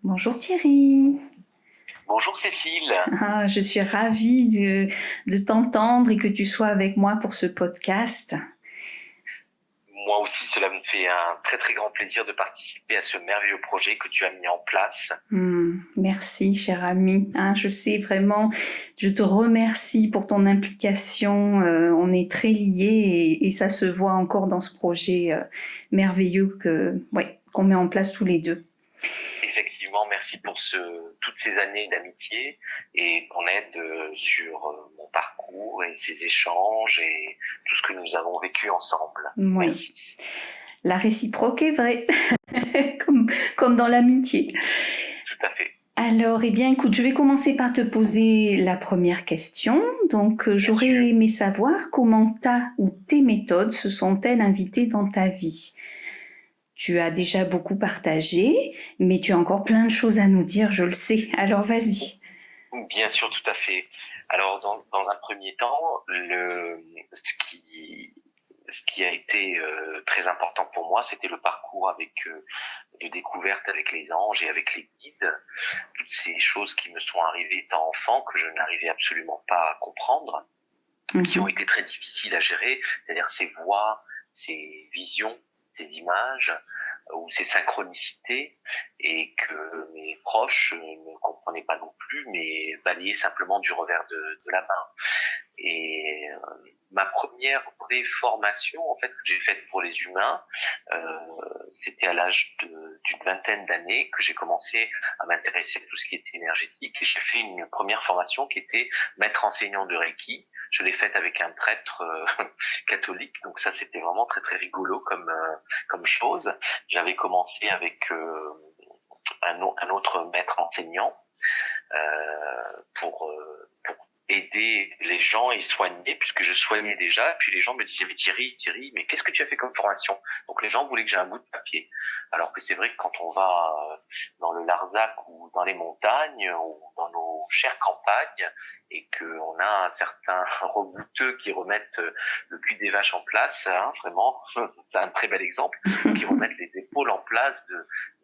Bonjour Thierry. Bonjour Cécile. Ah, je suis ravie de t'entendre et que tu sois avec moi pour ce podcast. Moi aussi, cela me fait un très très grand plaisir de participer à ce merveilleux projet que tu as mis en place. Merci, cher ami. Je sais vraiment, je te remercie pour ton implication. On est très liés et ça se voit encore dans ce projet merveilleux qu'on met en place tous les deux. Effectivement, merci pour toutes ces années d'amitié et ton aide sur mon parcours et ces échanges et tout ce que nous avons vécu ensemble. Oui, Merci. la réciproque est vraie, comme dans l'amitié. Tout à fait. Alors, eh bien, écoute, je vais commencer par te poser la première question. Donc, Bien j'aurais sûr. aimé savoir comment ta ou tes méthodes se sont-elles invitées dans ta vie. Tu as déjà beaucoup partagé, mais tu as encore plein de choses à nous dire, je le sais. Alors, vas-y. Bien sûr, tout à fait. Alors, dans un premier temps, ce qui a été très important pour moi, c'était le parcours de découverte avec les anges et avec les guides. Toutes ces choses qui me sont arrivées étant enfant, que je n'arrivais absolument pas à comprendre, qui ont été très difficiles à gérer, c'est-à-dire ces voix, ces visions, ces images ou ces synchronicités, et que mes proches ne comprenaient pas non plus, mais balayaient simplement du revers de la main. Et ma première vraie formation en fait que j'ai faite pour les humains, c'était à l'âge d'une vingtaine d'années que j'ai commencé à m'intéresser à tout ce qui était énergétique, et j'ai fait une première formation qui était maître enseignant de Reiki. Je l'ai faite avec un prêtre catholique, donc ça c'était vraiment très très rigolo comme chose. J'avais commencé avec un autre maître enseignant pour aider les gens et soigner, puisque je soignais déjà. Puis les gens me disaient, mais Thierry, mais qu'est-ce que tu as fait comme formation? Donc les gens voulaient que j'ai un bout de papier. Alors que c'est vrai que quand on va dans le Larzac ou dans les montagnes ou dans nos chères campagnes, et qu'on a un certain rebouteux qui remettent le cul des vaches en place, hein, vraiment, c'est un très bel exemple, qui remettent les épaules en place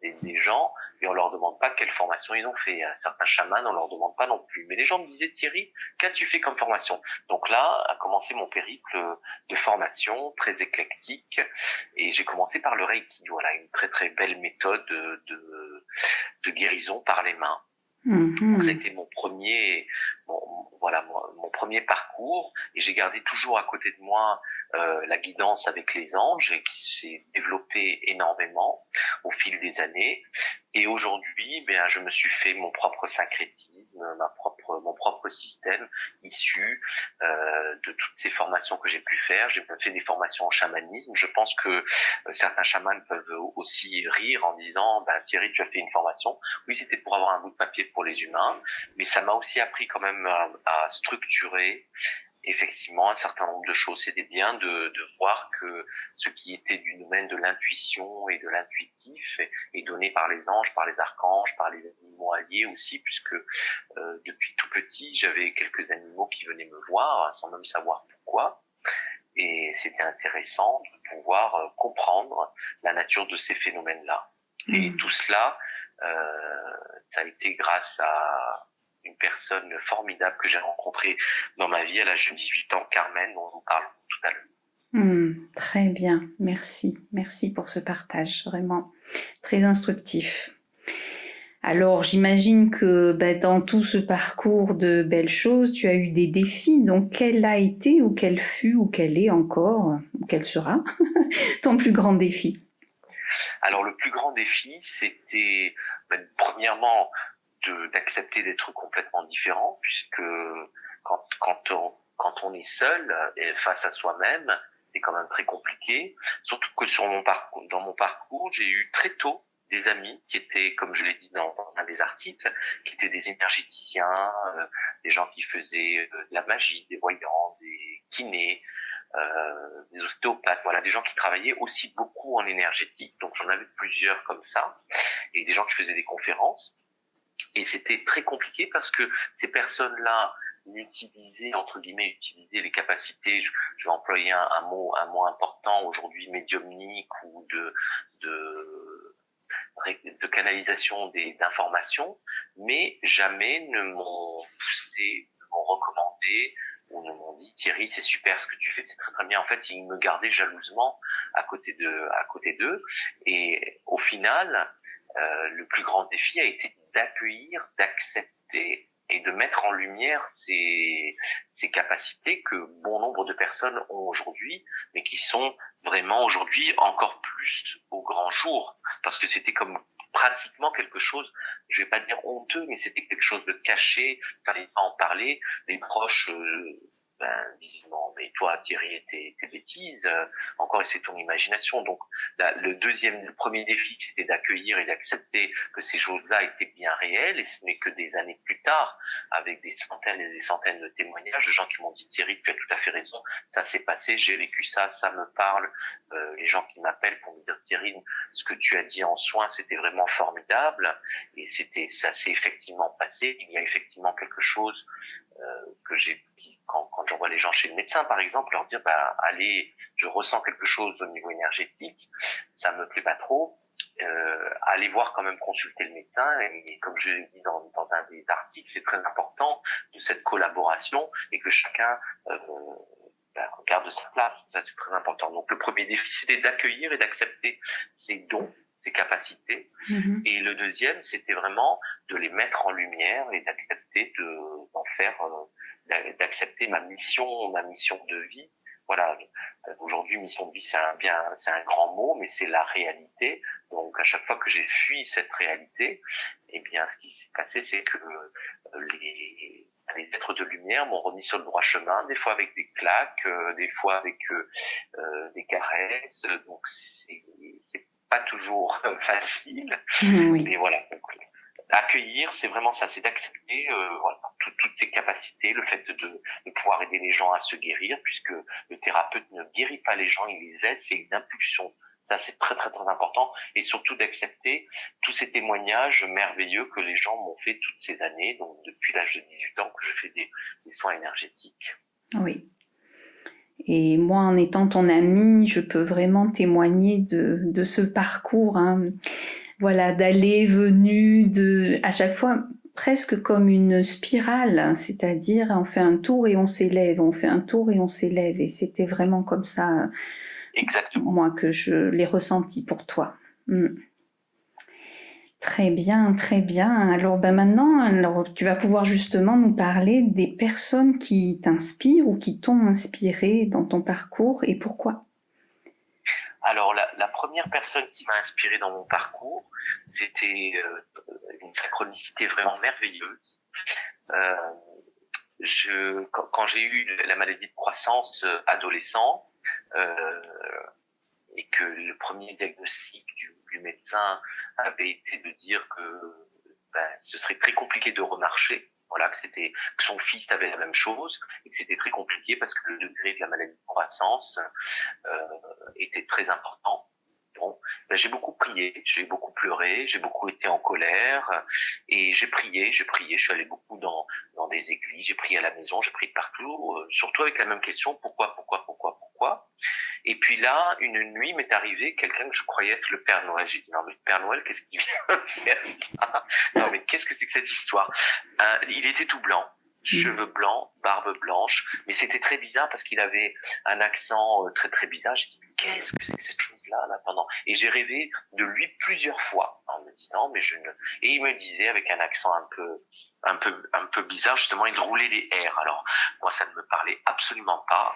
des gens, et on leur demande pas quelle formation ils ont fait. Certains chamans, on leur demande pas non plus. Mais les gens me disaient, Thierry, qu'as-tu fait comme formation? Donc là a commencé mon périple de formation très éclectique, et j'ai commencé par le Reiki. Voilà, une très très belle méthode de guérison par les mains. Donc ça a été mon premier parcours, et j'ai gardé toujours à côté de moi la guidance avec les anges, et qui s'est développée énormément au fil des années. Et aujourd'hui, je me suis fait mon propre syncrétisme, mon propre système issu de toutes ces formations que j'ai pu faire. J'ai fait des formations en chamanisme. Je pense que certains chamans peuvent aussi rire en disant, Thierry, tu as fait une formation. Oui, c'était pour avoir un bout de papier pour les humains, mais ça m'a aussi appris quand même à structurer effectivement un certain nombre de choses. C'était bien de voir que ce qui était du domaine de l'intuition et de l'intuitif est donné par les anges, par les archanges, par les animaux alliés aussi, puisque depuis tout petit, j'avais quelques animaux qui venaient me voir sans même savoir pourquoi. Et c'était intéressant de pouvoir comprendre la nature de ces phénomènes-là. Et tout cela, ça a été grâce à une personne formidable que j'ai rencontrée dans ma vie à l'âge de 18 ans, Carmen, dont nous parlons tout à l'heure. Très bien, merci. Merci pour ce partage, vraiment très instructif. Alors, j'imagine que dans tout ce parcours de belles choses, tu as eu des défis. Donc, quel a été ou quel fut ou quel est encore ou quel sera ton plus grand défi? Alors, le plus grand défi, c'était premièrement d'accepter d'être complètement différent, puisque quand on est seul et face à soi-même, c'est quand même très compliqué. Surtout que dans mon parcours, j'ai eu très tôt des amis qui étaient, comme je l'ai dit dans un des articles, qui étaient des énergéticiens, des gens qui faisaient de la magie, des voyants, des kinés, des ostéopathes, voilà, des gens qui travaillaient aussi beaucoup en énergétique. Donc j'en avais plusieurs comme ça, et des gens qui faisaient des conférences. Et c'était très compliqué parce que ces personnes-là entre guillemets, utiliser les capacités, je vais employer un mot important aujourd'hui, médiumnique ou de canalisation d'informations, mais jamais ne m'ont poussé, ne m'ont recommandé ou ne m'ont dit Thierry, c'est super ce que tu fais, c'est très très bien. En fait, ils me gardaient jalousement à côté d'eux. Et au final, le plus grand défi a été d'accueillir, d'accepter et de mettre en lumière ces capacités que bon nombre de personnes ont aujourd'hui, mais qui sont vraiment aujourd'hui encore plus au grand jour, parce que c'était comme pratiquement quelque chose, je vais pas dire honteux, mais c'était quelque chose de caché, il fallait pas en parler, les proches disaient non mais toi Thierry tes bêtises, encore c'est ton imagination. Donc le premier défi c'était d'accueillir et d'accepter que ces choses-là étaient bien réelles, et ce n'est que des années plus tard, avec des centaines et des centaines de témoignages de gens qui m'ont dit Thierry tu as tout à fait raison, ça s'est passé, j'ai vécu ça, ça me parle, les gens qui m'appellent pour me dire Thierry ce que tu as dit en soins c'était vraiment formidable, et ça s'est effectivement passé, il y a effectivement quelque chose que quand j'envoie les gens chez le médecin par exemple, leur dire allez, je ressens quelque chose au niveau énergétique, ça me plaît pas trop, allez voir quand même, consulter le médecin, et comme je l'ai dit dans un des articles, c'est très important de cette collaboration et que chacun garde sa place, ça c'est très important. Donc le premier défi c'était d'accueillir et d'accepter ces dons, ces capacités, et le deuxième c'était vraiment de les mettre en lumière et d'accepter d'en faire, d'accepter ma mission de vie. Voilà, aujourd'hui mission de vie c'est un grand mot, mais c'est la réalité. Donc à chaque fois que j'ai fui cette réalité, eh bien ce qui s'est passé c'est que les êtres de lumière m'ont remis sur le droit chemin, des fois avec des claques, des fois avec des caresses. Donc c'est pas toujours facile, Oui. mais voilà. Donc, accueillir, c'est vraiment ça, c'est d'accepter voilà, toutes ces capacités, le fait de pouvoir aider les gens à se guérir, puisque le thérapeute ne guérit pas les gens, il les aide, c'est une impulsion. Ça, c'est très, très, très important. Et surtout d'accepter tous ces témoignages merveilleux que les gens m'ont fait toutes ces années, donc depuis l'âge de 18 ans que je fais des soins énergétiques. Oui. Et moi, en étant ton amie, je peux vraiment témoigner de ce parcours, hein. Voilà, d'aller, venue, à chaque fois presque comme une spirale, c'est-à-dire on fait un tour et on s'élève, on fait un tour et on s'élève. Et c'était vraiment comme ça, exactement, moi, que je l'ai ressenti pour toi. Très bien, très bien. Alors maintenant, tu vas pouvoir justement nous parler des personnes qui t'inspirent ou qui t'ont inspiré dans ton parcours, et pourquoi. Alors la première personne qui m'a inspiré dans mon parcours, c'était une synchronicité vraiment merveilleuse. Quand j'ai eu la maladie de croissance adolescent, et que le premier diagnostic du médecin avait été de dire que ce serait très compliqué de remarcher, voilà, que son fils avait la même chose, et que c'était très compliqué parce que le degré de la maladie de croissance était très important. Bon, j'ai beaucoup prié, j'ai beaucoup pleuré, j'ai beaucoup été en colère, et j'ai prié, je suis allé beaucoup dans des églises, j'ai prié à la maison, j'ai prié de partout, surtout avec la même question, pourquoi. Et puis là, une nuit m'est arrivé quelqu'un que je croyais être le Père Noël. J'ai dit non mais le Père Noël, qu'est-ce qu'il vient faire là? Non mais qu'est-ce que c'est que cette histoire? Il était tout blanc, cheveux blancs, barbe blanche, mais c'était très bizarre parce qu'il avait un accent très très bizarre. J'ai dit mais qu'est-ce que c'est que cette chose-là là pendant? Et j'ai rêvé de lui plusieurs fois en me disant mais et il me disait avec un accent un peu bizarre, justement, il roulait les R. Alors moi ça ne me parlait absolument pas,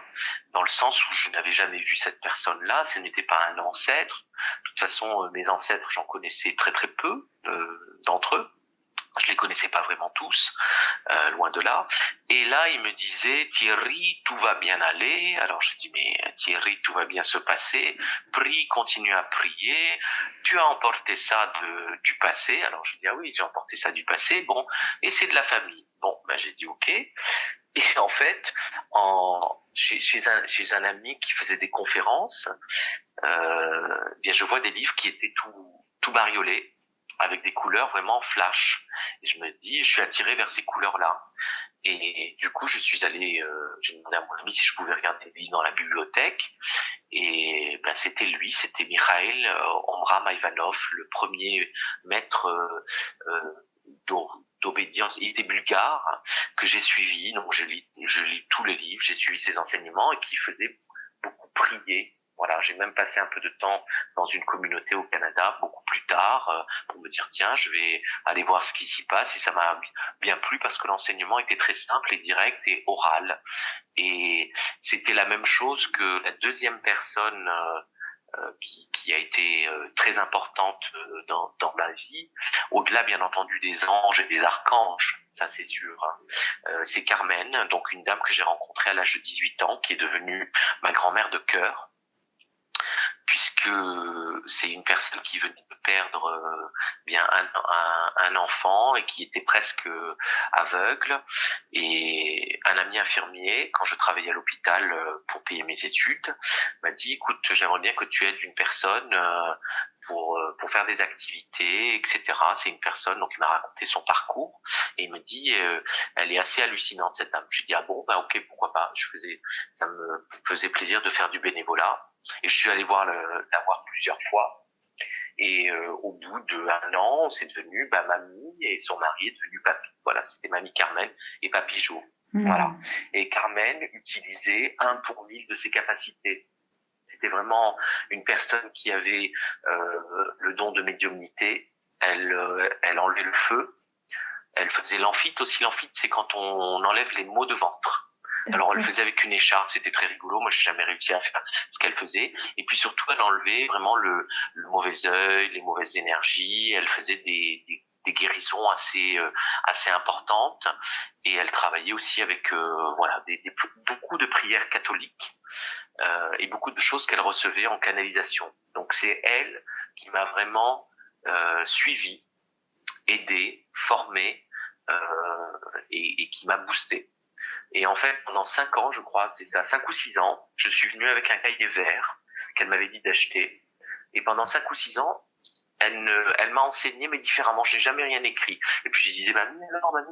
dans le sens où je n'avais jamais vu cette personne-là, ce n'était pas un ancêtre. De toute façon, mes ancêtres, j'en connaissais très très peu d'entre eux. Je les connaissais pas vraiment tous, loin de là. Et là, il me disait, Thierry, tout va bien aller. Alors je dis, mais Thierry, tout va bien se passer. Prie, continue à prier. Tu as emporté ça du passé. Alors je dis, ah oui, j'ai emporté ça du passé. Bon, et c'est de la famille. Bon, j'ai dit, ok. Et en fait, chez un ami qui faisait des conférences, bien je vois des livres qui étaient tout bariolés. avec des couleurs vraiment flash. Et je me dis, je suis attiré vers ces couleurs-là. Et du coup, je suis allé, j'ai demandé à mon ami si je pouvais regarder lui dans la bibliothèque. Et ben, c'était lui, c'était Mikhail Omram Ivanov, le premier maître d'obédience. Il était bulgare, que j'ai suivi. Donc, je lis tous les livres, j'ai suivi ses enseignements et qui faisait beaucoup prier. Voilà, j'ai même passé un peu de temps dans une communauté au Canada, beaucoup plus tard, pour me dire, tiens, je vais aller voir ce qui s'y passe. Et ça m'a bien plu parce que l'enseignement était très simple et direct et oral. Et c'était la même chose que la deuxième personne qui a été très importante dans ma vie, au-delà bien entendu des anges et des archanges, ça c'est sûr. C'est Carmen, donc une dame que j'ai rencontrée à l'âge de 18 ans, qui est devenue ma grand-mère de cœur, puisque c'est une personne qui venait de perdre bien un enfant et qui était presque aveugle, et un ami infirmier, quand je travaillais à l'hôpital pour payer mes études, m'a dit, écoute, j'aimerais bien que tu aides une personne pour faire des activités, etc. C'est une personne, donc il m'a raconté son parcours et il me dit, elle est assez hallucinante cette dame. J'ai dit, ah bon, bah ok, pourquoi pas. Ça me faisait plaisir de faire du bénévolat. Et je suis allé la voir plusieurs fois. Et au bout d'1 an, c'est devenu mamie, et son mari est devenu papy. Voilà, c'était mamie Carmen et papy Jo. Voilà. Et Carmen utilisait 1 pour 1000 de ses capacités. C'était vraiment une personne qui avait le don de médiumnité. Elle enlevait le feu. Elle faisait l'amphite aussi. L'amphite, c'est quand on enlève les maux de ventre. Alors, elle le faisait avec une écharpe, c'était très rigolo. Moi, j'ai jamais réussi à faire ce qu'elle faisait. Et puis surtout, elle enlevait vraiment le mauvais œil, les mauvaises énergies. Elle faisait des guérisons assez importantes. Et elle travaillait aussi avec voilà beaucoup de prières catholiques et beaucoup de choses qu'elle recevait en canalisation. Donc, c'est elle qui m'a vraiment suivi, aidé, formé et qui m'a boosté. Et en fait, pendant 5 ans, je crois, c'est ça, 5 ou 6 ans, je suis venu avec un cahier vert qu'elle m'avait dit d'acheter. Et pendant 5 ou 6 ans, elle m'a enseigné, mais différemment. Je n'ai jamais rien écrit. Et puis je disais, mamie,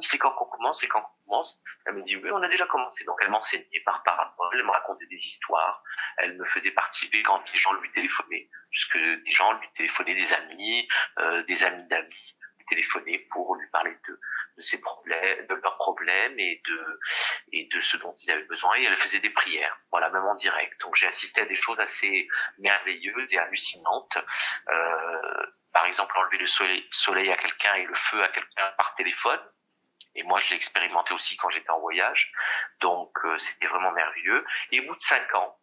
c'est quand qu'on commence, c'est quand qu'on commence. Elle me dit, oui, on a déjà commencé. Donc elle m'enseignait par parabole, elle me racontait des histoires. Elle me faisait participer quand les gens lui téléphonaient, puisque des gens lui téléphonaient, des amis d'amis, téléphonaient pour lui parler de ses problèmes, de leurs problèmes et de ce dont ils avaient besoin. Et elle faisait des prières, voilà, même en direct. Donc j'ai assisté à des choses assez merveilleuses et hallucinantes. Par exemple, enlever le soleil à quelqu'un et le feu à quelqu'un par téléphone. Et moi, je l'ai expérimenté aussi quand j'étais en voyage. Donc, c'était vraiment merveilleux. Et au bout de 5 ans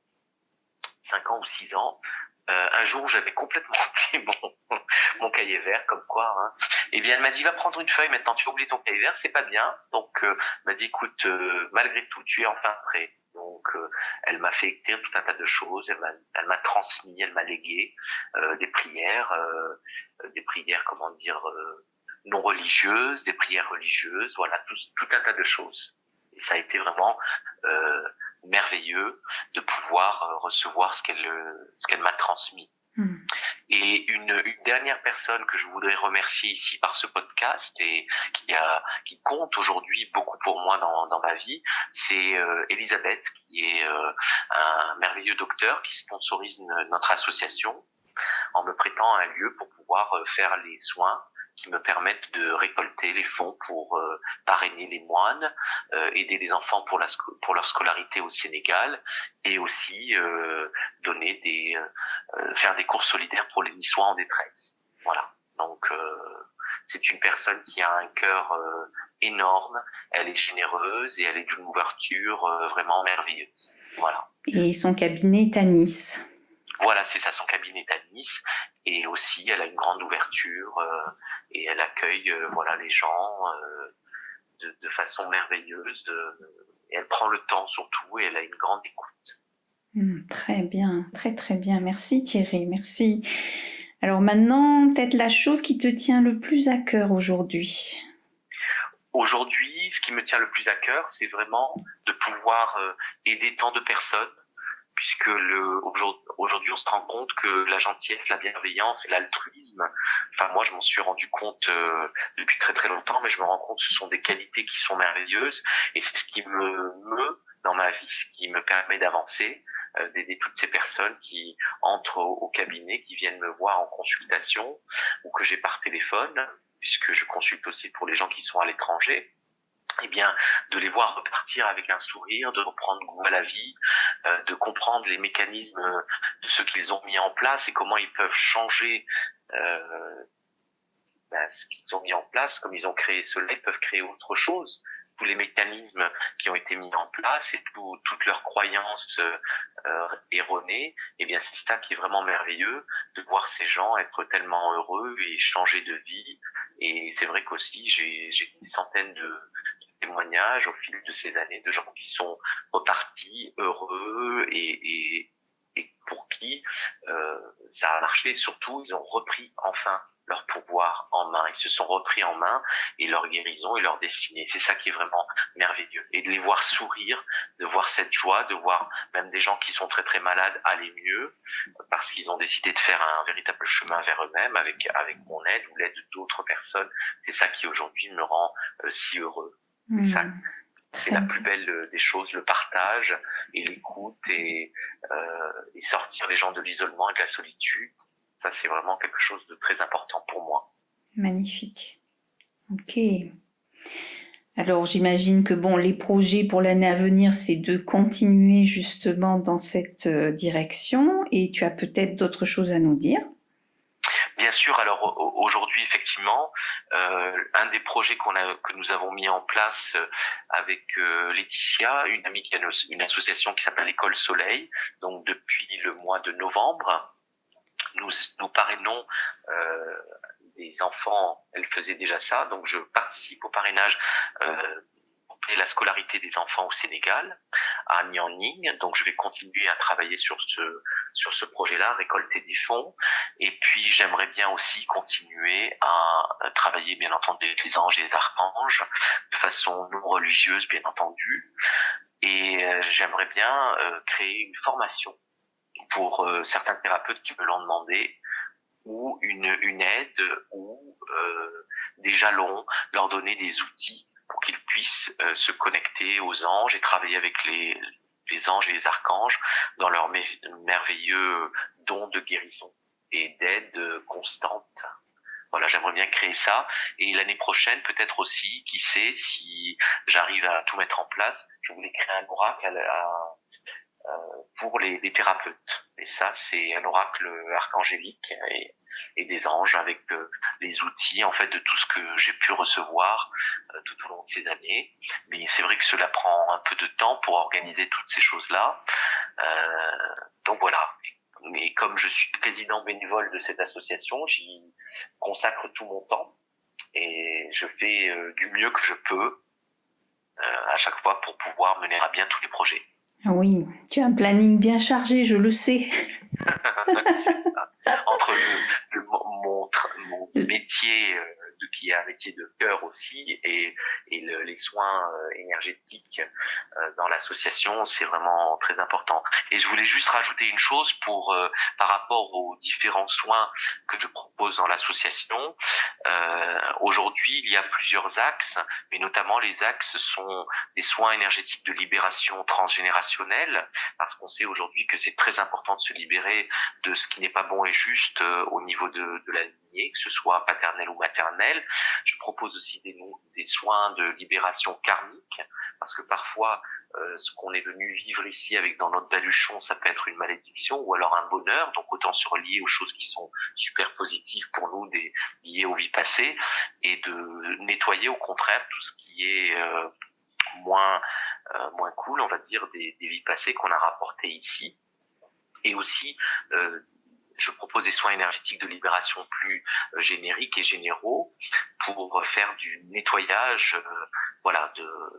ou 6 ans, un jour, j'avais complètement oublié mon cahier vert, comme quoi. Hein. Et bien, elle m'a dit, va prendre une feuille. Maintenant, tu as oublié ton cahier vert, c'est pas bien. Donc, elle m'a dit, écoute, malgré tout, tu es enfin prêt. Donc, elle m'a fait écrire tout un tas de choses. Elle m'a transmis, elle m'a légué des prières, comment dire, non religieuses, des prières religieuses. Voilà, tout un tas de choses. Et ça a été vraiment merveilleux de pouvoir recevoir ce qu'elle m'a transmis. Et une dernière personne que je voudrais remercier ici par ce podcast et qui compte aujourd'hui beaucoup pour moi dans ma vie, c'est Elisabeth, qui est un merveilleux docteur qui sponsorise notre association en me prêtant un lieu pour pouvoir faire les soins qui me permettent de récolter les fonds pour parrainer les moines, aider les enfants pour leur scolarité au Sénégal, et aussi faire des cours solidaires pour les Niçois en détresse. Voilà. Donc c'est une personne qui a un cœur énorme, elle est généreuse et elle est d'une ouverture vraiment merveilleuse. Voilà. Et son cabinet est à Nice. Voilà, c'est ça, son cabinet est à Nice. Et aussi, elle a une grande ouverture et elle accueille les gens de façon merveilleuse. Et elle prend le temps surtout et elle a une grande écoute. Très bien, très très bien. Merci Thierry, merci. Alors maintenant, peut-être la chose qui te tient le plus à cœur aujourd'hui. Aujourd'hui, ce qui me tient le plus à cœur, c'est vraiment de pouvoir aider tant de personnes, puisque aujourd'hui on se rend compte que la gentillesse, la bienveillance et l'altruisme, enfin moi je m'en suis rendu compte depuis très très longtemps, mais je me rends compte que ce sont des qualités qui sont merveilleuses, et c'est ce qui me meut dans ma vie, ce qui me permet d'avancer, d'aider toutes ces personnes qui entrent au cabinet, qui viennent me voir en consultation ou que j'ai par téléphone, puisque je consulte aussi pour les gens qui sont à l'étranger. Eh bien, de les voir repartir avec un sourire, de reprendre goût à la vie, de comprendre les mécanismes de ce qu'ils ont mis en place et comment ils peuvent changer ce qu'ils ont mis en place, comme ils ont créé cela, ils peuvent créer autre chose. Tous les mécanismes qui ont été mis en place et toutes leurs croyances erronées, eh bien c'est ça qui est vraiment merveilleux, de voir ces gens être tellement heureux et changer de vie. Et c'est vrai qu'aussi j'ai des centaines de témoignages au fil de ces années de gens qui sont repartis heureux et pour qui ça a marché. Surtout, ils ont repris enfin leur pouvoir en main. Ils se sont repris en main et leur guérison et leur destinée. C'est ça qui est vraiment merveilleux. Et de les voir sourire, de voir cette joie, de voir même des gens qui sont très très malades aller mieux parce qu'ils ont décidé de faire un véritable chemin vers eux-mêmes avec mon aide ou l'aide d'autres personnes. C'est ça qui aujourd'hui me rend si heureux. Ça, c'est la plus belle des choses, le partage et l'écoute et sortir les gens de l'isolement et de la solitude. Ça, c'est vraiment quelque chose de très important pour moi. Magnifique. Ok. Alors, j'imagine que les projets pour l'année à venir, c'est de continuer justement dans cette direction, et tu as peut-être d'autres choses à nous dire. Bien sûr. Alors aujourd'hui, effectivement, un des projets que nous avons mis en place avec Laetitia, une amie qui a une association qui s'appelle École Soleil, donc depuis le mois de novembre, nous parrainons des enfants. Elle faisait déjà ça, donc je participe au parrainage pour la scolarité des enfants au Sénégal, à Nianing. Donc je vais continuer à travailler sur ce projet-là, récolter des fonds. Et puis j'aimerais bien aussi continuer à travailler, bien entendu, avec les anges et les archanges, de façon non religieuse, bien entendu. Et j'aimerais bien créer une formation pour certains thérapeutes qui me l'ont demandé, ou une aide, ou des jalons, leur donner des outils pour qu'ils puissent se connecter aux anges et travailler avec les anges et les archanges dans leur merveilleux don de guérison et d'aide constante. Voilà, j'aimerais bien créer ça. Et l'année prochaine, peut-être aussi, qui sait, si j'arrive à tout mettre en place, je voulais créer un oracle pour les thérapeutes. Et ça, c'est un oracle archangélique et des anges avec les outils, en fait, de tout ce que j'ai pu recevoir tout au long de ces années. Mais c'est vrai que cela prend un peu de temps pour organiser toutes ces choses-là. Donc voilà. Mais comme je suis président bénévole de cette association, j'y consacre tout mon temps et je fais du mieux que je peux à chaque fois pour pouvoir mener à bien tous les projets. Oui, tu as un planning bien chargé, je le sais. Entre mon métier, qui est un métier de cœur aussi, et les soins énergétiques dans l'association, c'est vraiment très important. Et je voulais juste rajouter une chose par rapport aux différents soins que je propose dans l'association. Aujourd'hui, il y a plusieurs axes, mais notamment les axes sont des soins énergétiques de libération transgénérationnelle, parce qu'on sait aujourd'hui que c'est très important de se libérer de ce qui n'est pas bon et juste au niveau de la lignée, que ce soit paternelle ou maternelle. Je propose aussi des soins de libération karmique, parce que parfois ce qu'on est venu vivre ici avec dans notre baluchon, ça peut être une malédiction ou alors un bonheur, donc autant se relier aux choses qui sont super positives pour nous, liées aux vies passées, et de nettoyer au contraire tout ce qui est moins cool, on va dire, des vies passées qu'on a rapportées ici. Et aussi, je propose des soins énergétiques de libération plus génériques et généraux pour faire du nettoyage,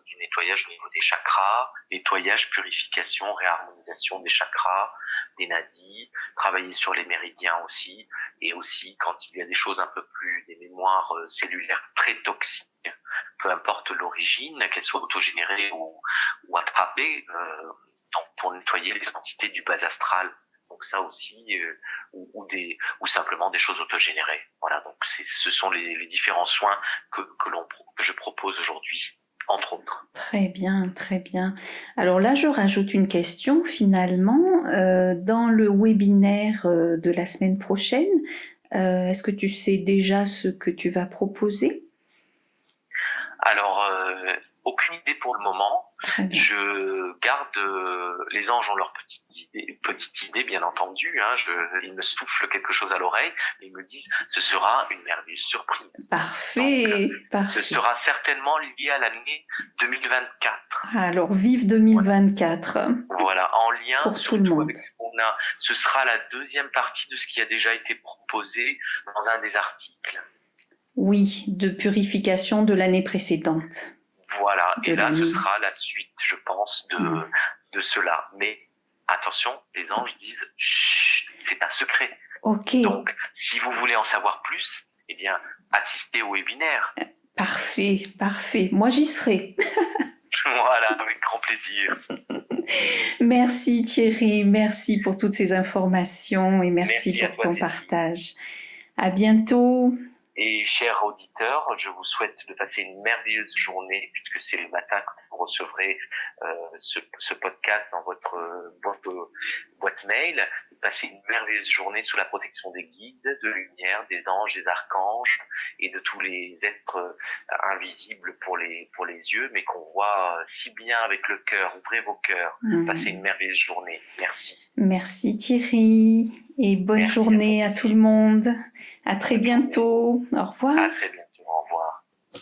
du nettoyage au niveau des chakras, nettoyage, purification, réharmonisation des chakras, des nadis, travailler sur les méridiens aussi, et aussi quand il y a des choses un peu plus, des mémoires cellulaires très toxiques, peu importe l'origine, qu'elles soient autogénérées ou attrapées, donc pour nettoyer les entités du bas astral. Donc ça aussi, ou simplement des choses autogénérées. Voilà, donc ce sont les différents soins que je propose aujourd'hui, entre autres. Très bien, très bien. Alors là, je rajoute une question finalement. Dans le webinaire de la semaine prochaine, est-ce que tu sais déjà ce que tu vas proposer? Alors, aucune idée pour le moment. Très bien. Je garde les anges ont leur petite idée bien entendu. Hein, ils me soufflent quelque chose à l'oreille et ils me disent ce sera une merveilleuse surprise. Parfait, Donc, parfait. ce sera certainement lié à l'année 2024. Alors, vive 2024. Voilà, en lien pour tout le monde. avec ce qu'on a. Ce sera la deuxième partie de ce qui a déjà été proposé dans un des articles. Oui, de purification de l'année précédente. Voilà, et là, l'année. ce sera la suite, je pense, de cela. Mais attention, les anges disent chut, c'est un secret. Ok. Donc, si vous voulez en savoir plus, eh bien, assistez au webinaire. Parfait, parfait. Moi, j'y serai. Voilà, avec grand plaisir. Merci Thierry, merci pour toutes ces informations et merci pour ton partage. À bientôt. Et chers auditeurs, je vous souhaite de passer une merveilleuse journée puisque c'est le matin que vous recevrez ce podcast dans votre boîte mail. Passez une merveilleuse journée sous la protection des guides, de lumière, des anges, des archanges et de tous les êtres invisibles pour les yeux, mais qu'on voit si bien avec le cœur. Ouvrez vos cœurs. Passez une merveilleuse journée. Merci. Merci Thierry et bonne journée à tout le monde. À très bientôt. Au revoir. À très bientôt.